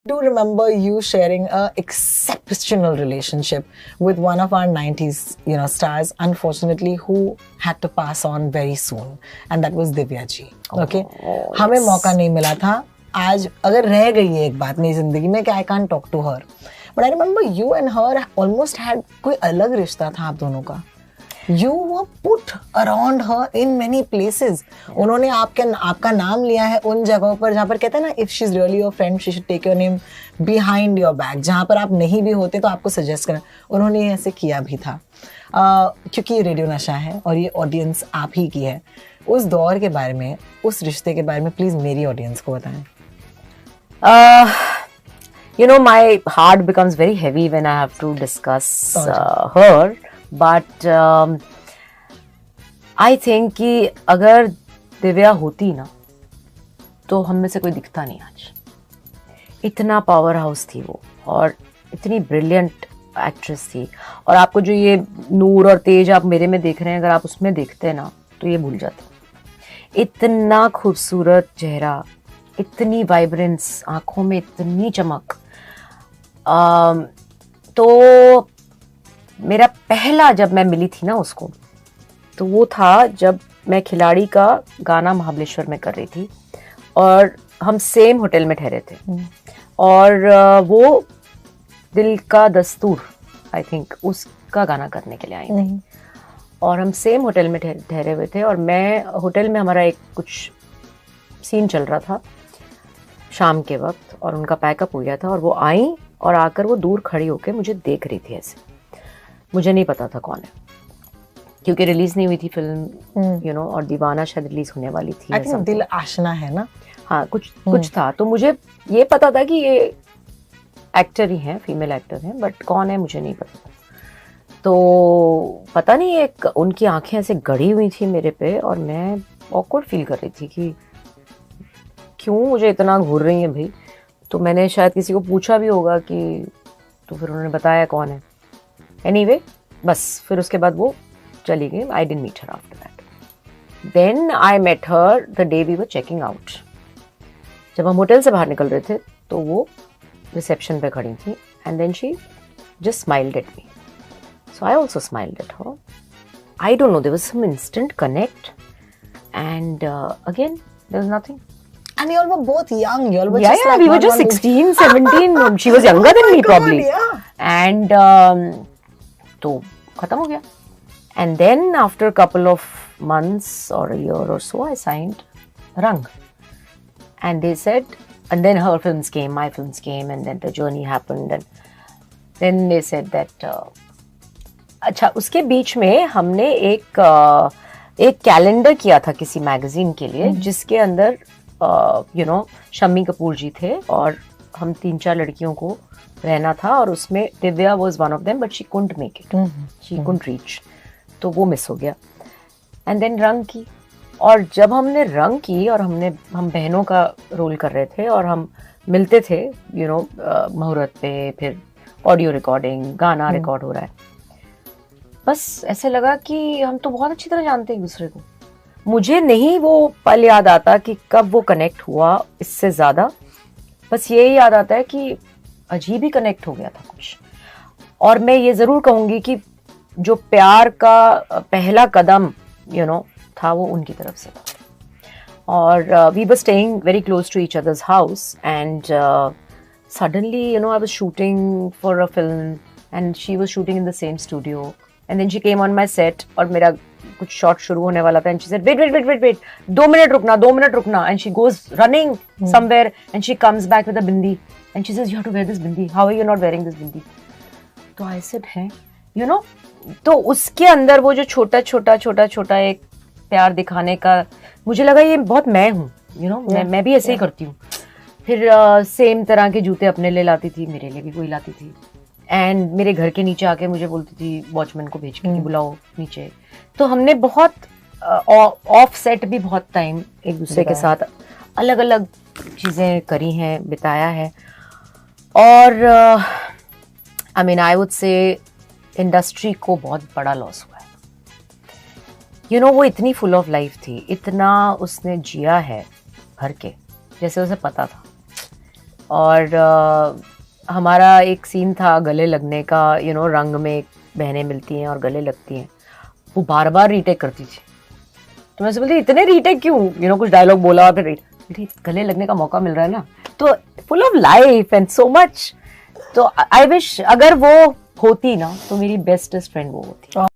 Do remember you sharing a exceptional relationship with one of our 90s, stars, unfortunately, who had to pass on very soon, and that was Divya ji. Okay, हमें मौका नहीं मिला था. आज अगर रह गई है एक बात मेरी जिंदगी में कि I can't talk to her, but I remember you and her almost had कोई अलग रिश्ता था आप दोनों का. You were put around her in many places. उन्होंने आपका नाम लिया है उन जगहों पर जहाँ पर कहते हैं ना, if she's really your friend, she should take your name behind your back. जहाँ पर आप नहीं भी होते तो आपको सजेस्ट करना. उन्होंने ऐसे किया भी था. क्योंकि ये रेडियो नशा है और ये ऑडियंस आप ही की है. उस दौर के बारे में, उस रिश्ते के बारे में प्लीज मेरी ऑडियंस को बताएं. My heart becomes very heavy when I have to discuss her. But I think कि अगर दिव्या होती ना तो हम में से कोई दिखता नहीं आज. इतना पावर हाउस थी वो और इतनी ब्रिलियंट एक्ट्रेस थी. और आपको जो ये नूर और तेज आप मेरे में देख रहे हैं, अगर आप उसमें देखते हैं ना तो ये भूल जाते. इतना खूबसूरत चेहरा, इतनी वाइब्रेंस, आंखों में इतनी चमक. तो मेरा पहला जब मैं मिली थी ना उसको, तो वो था जब मैं खिलाड़ी का गाना महाबलेश्वर में कर रही थी और हम सेम होटल में ठहरे थे. और वो दिल का दस्तूर आई थिंक उसका गाना करने के लिए आई थी. और हम सेम होटल में ठहरे हुए थे और मैं होटल में, हमारा एक कुछ सीन चल रहा था शाम के वक्त और उनका पैकअप हो गया था. और वो आई और आकर वो दूर खड़ी होकर मुझे देख रही थी ऐसे. मुझे नहीं पता था कौन है क्योंकि रिलीज नहीं हुई थी फिल्म, और दीवाना शायद रिलीज होने वाली थी. I think दिल आशना है ना. हाँ, कुछ था. तो मुझे ये पता था कि ये एक्टर ही हैं, फीमेल एक्टर हैं, बट कौन है मुझे नहीं पता था. तो पता नहीं, एक उनकी आंखें ऐसे गड़ी हुई थी मेरे पे और मैं ऑकवर्ड फील कर रही थी कि क्यों मुझे इतना घूर रही है भाई. तो मैंने शायद किसी को पूछा भी होगा कि, तो फिर उन्होंने बताया कौन है. एनीवे, बस फिर उसके बाद वो चली गई. I didn't meet her after that. Then I met her the day we were checking out. जब हम होटल से बाहर निकल रहे थे तो वो रिसेप्शन पे खड़ी थी and then she just smiled at me. So I also smiled at her. I don't know, there was some instant connect and again there was nothing. And you all were both young. You all were Yeah, just yeah, like we were just 16, 17. She was younger than me probably. Yeah. And तो खत्म हो गया. And then after a couple of months or a year or so, I signed Rang. And they said, and then her films came, my films came, and then the journey happened. And then they said that, अच्छा, उसके बीच में हमने एक calendar किया था किसी magazine के लिए, जिसके अंदर शम्मी कपूर जी थे और हम 3-4 लड़कियों को रहना था. और उसमें Divya was one of them, but she couldn't make it, she couldn't reach. तो वो मिस हो गया. एंड देन रंग की. और जब हमने रंग की और हम बहनों का रोल कर रहे थे और हम मिलते थे मुहूर्त पे, फिर ऑडियो रिकॉर्डिंग, गाना रिकॉर्ड हो रहा है. बस ऐसे लगा कि हम तो बहुत अच्छी तरह जानते हैं एक दूसरे को. मुझे नहीं वो पल याद आता कि कब वो कनेक्ट हुआ इससे ज़्यादा. बस ये याद आता है कि अजीब ही कनेक्ट हो गया था कुछ. और मैं ये ज़रूर कहूँगी कि जो प्यार का पहला कदम था वो उनकी तरफ से था. और we were staying very close to each others house and suddenly I was shooting for a film and she was shooting in the same studio. And then she came on my set और मेरा कुछ shot शुरू होने वाला था. And she said wait 2 minute रुकना. And she goes running somewhere and she comes back with a bindi and she says you have to where this bindi, how are you not wearing this bindi. तो I said है तो उसके अंदर वो जो छोटा एक प्यार दिखाने का, मुझे लगा ये बहुत मैं हूँ. मैं भी ऐसे ही करती हूँ. फिर सेम तरह के जूते अपने लिए लाती थी, मेरे लिए भी कोई लाती थी. एंड मेरे घर के नीचे आके मुझे बोलती थी वॉचमैन को भेज के कि बुलाओ नीचे. तो हमने बहुत ऑफ सेट भी बहुत टाइम एक दूसरे के साथ अलग अलग चीज़ें करी हैं, बिताया है. और I mean I would say industry को बहुत बड़ा लॉस हुआ है. वो इतनी फुल ऑफ लाइफ थी, इतना उसने जिया है भर के, जैसे उसे पता था. और हमारा एक सीन था गले लगने का, रंग में बहनें मिलती हैं और गले लगती हैं, वो बार बार रीटेक करती थी। तो मैं बोलती इतने रीटेक क्यों, कुछ डायलॉग बोला और फिर गले लगने का मौका मिल रहा है ना, तो full of life and so much. तो आई विश अगर वो होती ना तो मेरी बेस्टेस्ट फ्रेंड वो होती।